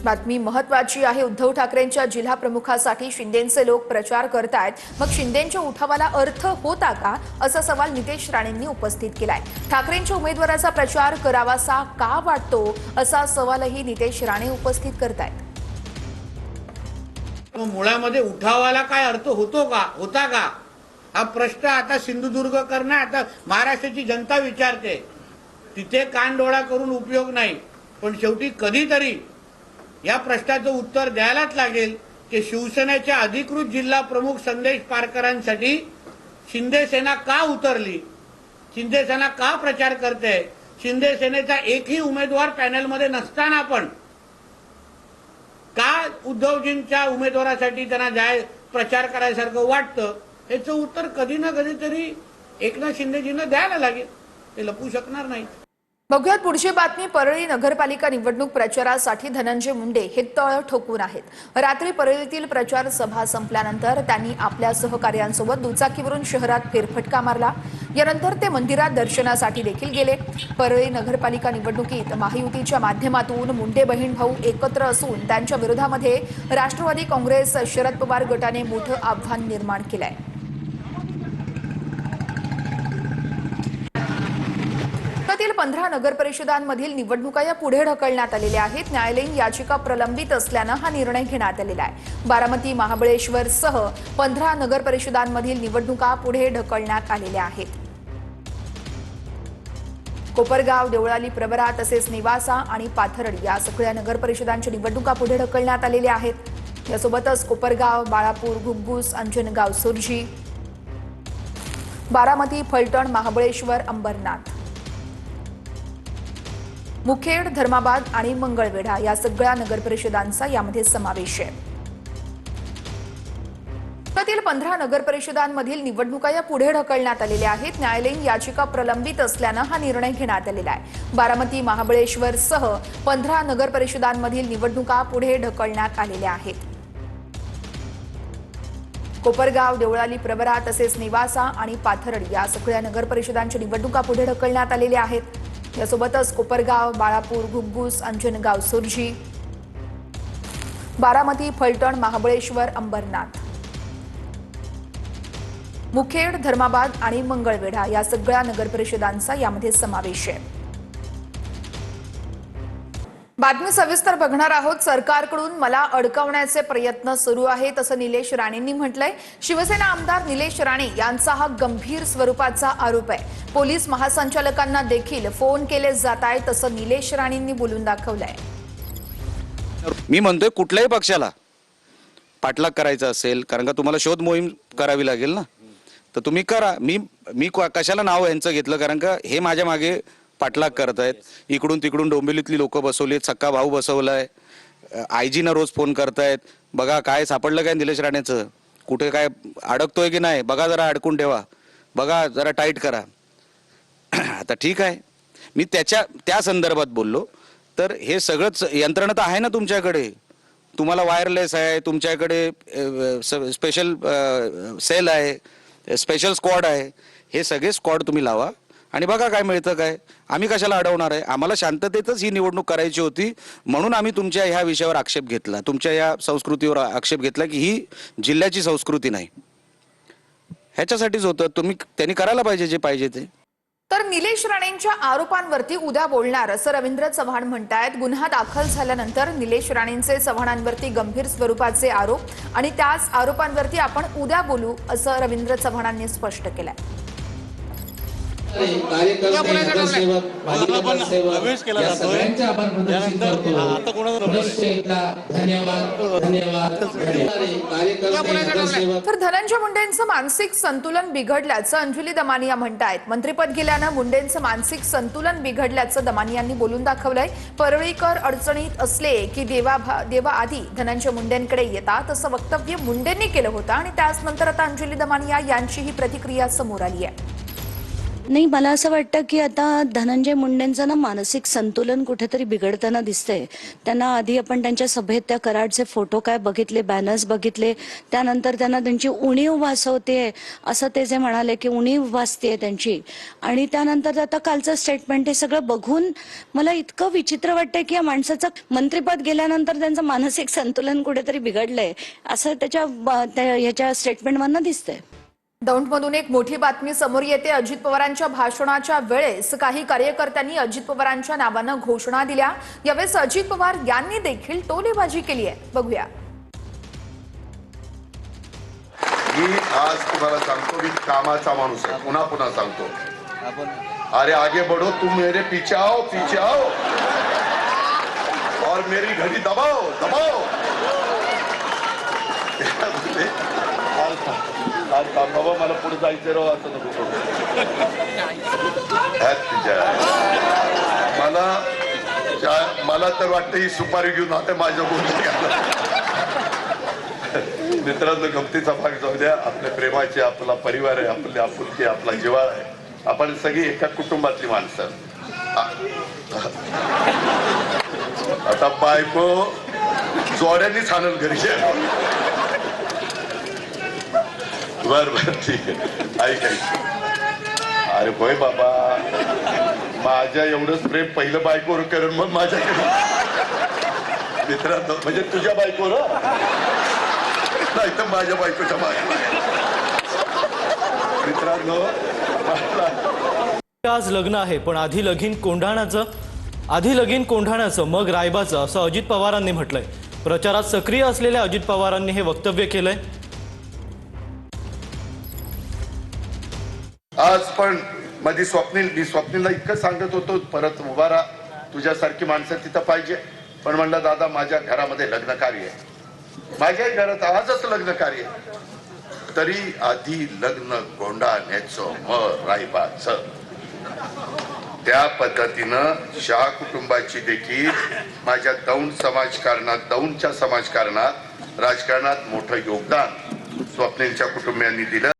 बातमी महत्त्वाची आहे। उद्धव ठाकरेंच्या जिल्हा प्रमुखासाठी शिंदेंचे लोक प्रचार करतायत, मग शिंदेंच्या उठावाला अर्थ होता का, असा सवाल नितेश राणेंनी उपस्थित केलाय। ठाकरेंच्या उमेदवाराचा प्रचार करावासा का वाटतो, असा सवालही नितेश राणे उपस्थित करतायत। मुळामध्ये उठावाला काय अर्थ होता का हा प्रश्न आता सिंधुदुर्ग करणं, आता महाराष्ट्राची जनता विचारते। तिथे कानडोळा करून उपयोग नाही, पण शेवटी कधीतरी या प्रश्नाचं उत्तर द्यायलाच लागेल की शिवसेनेच्या अधिकृत जिल्हा प्रमुख संदेश पारकरांसाठी शिंदे सेना का उतरली, शिंदे सेना का प्रचार करते, शिंदे सेनेचा एकही उमेदवार पॅनलमध्ये नसताना पण का उद्धवजींच्या उमेदवारासाठी त्यांना प्रचार करायसारखं वाटतं, याचं उत्तर कधी ना कधीतरी एकनाथ शिंदेजींना द्यायला लागेल, ते लपू शकणार नाहीत। बघूयात पुढची बातमी। परळी नगरपालिका निवडणूक प्रचारासाठी धनंजय मुंडे हे तळ ठोकून आहेत। रात्री परळीतील प्रचार सभा संपल्यानंतर त्यांनी आपल्या सहकार्यांसोबत दुचाकीवरून शहरात फेरफटका मारला। यानंतर ते मंदिरात दर्शनासाठी देखील गेले। परळी नगरपालिका निवडणुकीत महायुतीच्या माध्यमातून मुंडे बहीण भाऊ एकत्र असून त्यांच्या विरोधामध्ये राष्ट्रवादी काँग्रेस शरद पवार गटाने मोठं आव्हान निर्माण केलंय। राज्यातील 15 नगरपरिषदांमधील निवडणुका या पुढे ढकलण्यात आलेल्या आहेत। न्यायालयीन याचिका प्रलंबित असल्यानं हा निर्णय घेण्यात आलेला आहे। बारामती, महाबळेश्वर सह 15 नगरपरिषदांमधील निवडणुका पुढे ढकलण्यात आलेल्या आहेत। कोपरगाव, देवळाली, प्रवरा तसेच नेवासा आणि पाथर्डी या सगळ्या नगरपरिषदांच्या निवडणुका पुढे ढकलण्यात आलेल्या आहेत। यासोबतच कोपरगाव, बाळापूर, घुग्गुस, अंजनगाव, सुरजी, बारामती, फलटण, महाबळेश्वर, अंबरनाथ, मुखेड, धर्माबाद आणि मंगळवेढा या सगळ्या नगरपरिषदांचा यामध्ये समावेश आहे। राज्यातील 15 नगरपरिषदांमधील निवडणुका या पुढे ढकलण्यात आलेल्या आहेत। न्यायालयीन याचिका प्रलंबित असल्यानं हा निर्णय घेण्यात आलेला आहे। बारामती, महाबळेश्वर सह 15 नगरपरिषदांमधील निवडणुका पुढे ढकलण्यात आलेल्या आहेत। कोपरगाव, देवळाली, प्रवरा तसेच नेवासा आणि पाथर्डी या सगळ्या नगरपरिषदांच्या निवडणुका पुढे ढकलण्यात आलेल्या आहेत। यासोबतच कोपरगाव, बाळापूर, घुग्गुस, अंजनगाव, सुरजी, बारामती, फलटण, महाबळेश्वर, अंबरनाथ, मुखेड, धर्माबाद आणि मंगळवेढा या सगळ्या नगरपरिषदांचा यामध्ये समावेश आहे। बातमी सविस्तर बघणार आहोत। सरकारकडून मला अडकवण्याचे प्रयत्न सुरू आहेत, असं निलेश राणेंनी म्हटलंय। शिवसेना आमदार निलेश राणे यांचा हा गंभीर स्वरूपाचा आरोप आहे। पोलीस महासंचालकांना देखील फोन केले जात आहेत, असं निलेश राणेंनी बोलून दाखवलंय। मी म्हणतोय कुठल्याही पक्षाला पाठलाग करायचा असेल, कारण का तुम्हाला शोध मोहीम करावी लागेल ना, तर तुम्ही करा। मी कशाला नाव यांचं घेतलं, कारण का हे माझ्या मागे पाठलाग करतायत। इकडून तिकडून डोंबिवलीतली लोक बसवलीत, सक्का भाऊ बसवलाय, आयजीना रोज फोन करतायत। बघा काय सापडलं काय निलेश राणेचं, कुठे काय अडकतोय की नाही बघा, जरा अडकून ठेवा, बघा जरा टाईट करा। आता ठीक आहे, मी त्या संदर्भात बोललो, तर हे सगळंच यंत्रणा तर आहे ना तुमच्याकडे, तुम्हाला वायरलेस आहे, तुमच्याकडे स्पेशल सेल आहे, स्पेशल स्क्वॉड आहे, हे सगळे स्क्वॉड तुम्ही लावा आणि बघा काय मिळतं काय। आम्ही कशाला अडवणार आहे, आम्हाला शांततेतच ही निवडणूक करायची होती, म्हणून आम्ही तुमच्या ह्या विषयावर आक्षेप घेतला, तुमच्या या संस्कृतीवर आक्षेप घेतला की ही जिल्ह्याची संस्कृती नाही, ह्याच्यासाठीच होतं। त्यांनी करायला पाहिजे जे पाहिजे ते। तर निलेश राणेंच्या आरोपांवरती उद्या बोलणार, असं रवींद्र चव्हाण म्हणतायत। गुन्हा दाखल झाल्यानंतर निलेश राणेंचे चव्हाणांवरती गंभीर स्वरूपाचे आरोप आणि त्याच आरोपांवरती आपण उद्या बोलू, असं रवींद्र चव्हाणांनी स्पष्ट केलंय। तर धनंजय मुंडेंचं मानसिक संतुलन बिघडल्याचं अंजली दमानिया म्हणतायत। मंत्रिपद गेल्यानं मुंडेंचं मानसिक संतुलन बिघडल्याचं दमानियांनी बोलून दाखवलंय। परळीकर अडचणीत असले की देवा आधी धनंजय मुंडेंकडे येतात, असं वक्तव्य मुंडेंनी केलं होतं आणि त्याच नंतर आता अंजली दमानिया यांची ही प्रतिक्रिया समोर आली आहे। नाही, मला असं वाटतं की आता धनंजय मुंडेंचं ना मानसिक संतुलन कुठेतरी बिघडताना दिसतंय. त्यांना आधी आपण त्यांच्या सभेत त्या कराडचे फोटो काय बघितले, बॅनर्स बघितले, त्यानंतर त्यांना त्यांची उणीव भासवते असं ते जे म्हणाले की उणीव भासते त्यांची, आणि त्यानंतर आता कालचं स्टेटमेंट हे सगळं बघून मला इतकं विचित्र वाटतंय की या माणसाचं मंत्रिपद गेल्यानंतर त्यांचं मानसिक संतुलन कुठेतरी बिघडलंय असं ह्याच्या स्टेटमेंटमधनं दिसतंय. दौंडमधून एक मोठी बातमी समोर येते. अजित पवारांच्या भाषणाच्या वेळेस काही कार्यकर्त्यांनी अजित पवारांच्या नावानं घोषणा दिल्या. यावेळेस अजित पवार यांनी देखील टोलेबाजी केली आहे. बघूया. मी आज तुम्हाला सांगतो, मी कामाचा माणूस आहे. पुन्हा पुन्हा सांगतो, अरे आगे बढ़ो, तुम मेरे पीछे आओ, पीछे आओ और मेरी घड़ी दबाओ दबाओ. बाबा मला पुढे जायचं राव, असं नको मला तर वाटतं ही सुपारी घेऊन आता माझ्या गोष्टी. मित्रांनो, गमतीचा भाग जाऊ द्या. आपल्या प्रेमाचे, आपला परिवार आहे, आपले आपुलकी, आपला जिव्हाळा आहे. आपण सगळी एका कुटुंबातली माणसं. आता बायको जोड्यांनीच आणून घरी. बर बर, ठीक आहे. ऐक. अरे होय बाबा, माझ्या एवढंच प्रेम पहिलं बायकोवर करून मग माझ्याकडे. मित्रांनो, म्हणजे तुझ्या बायकोवर नाही तर माझ्या बायकोच्या मागे. मित्रांनो, आज लग्न आहे, पण आधी लगीन कोंढाण्याचं मग रायबाचं, असं अजित पवारांनी म्हटलंय. प्रचारात सक्रिय असलेल्या अजित पवारांनी हे वक्तव्य केलंय. आज पण मध्ये स्वप्नीलला इतकं सांगत होतो, परत उभा राहा, तुझ्यासारखी माणसं तिथं पाहिजे. पण म्हणलं, दादा माझ्या घरामध्ये लग्न कार्य आहे, माझ्याही घरात आजच लग्न कार्य आहे. तरी आधी लग्न कोंढाण्याचं मग रायबाचं. त्या पद्धतीनं शाह कुटुंबाची देखील माझ्या दौंडच्या समाजकारणात, राजकारणात मोठं योगदान स्वप्नीलच्या कुटुंबियांनी दिलं.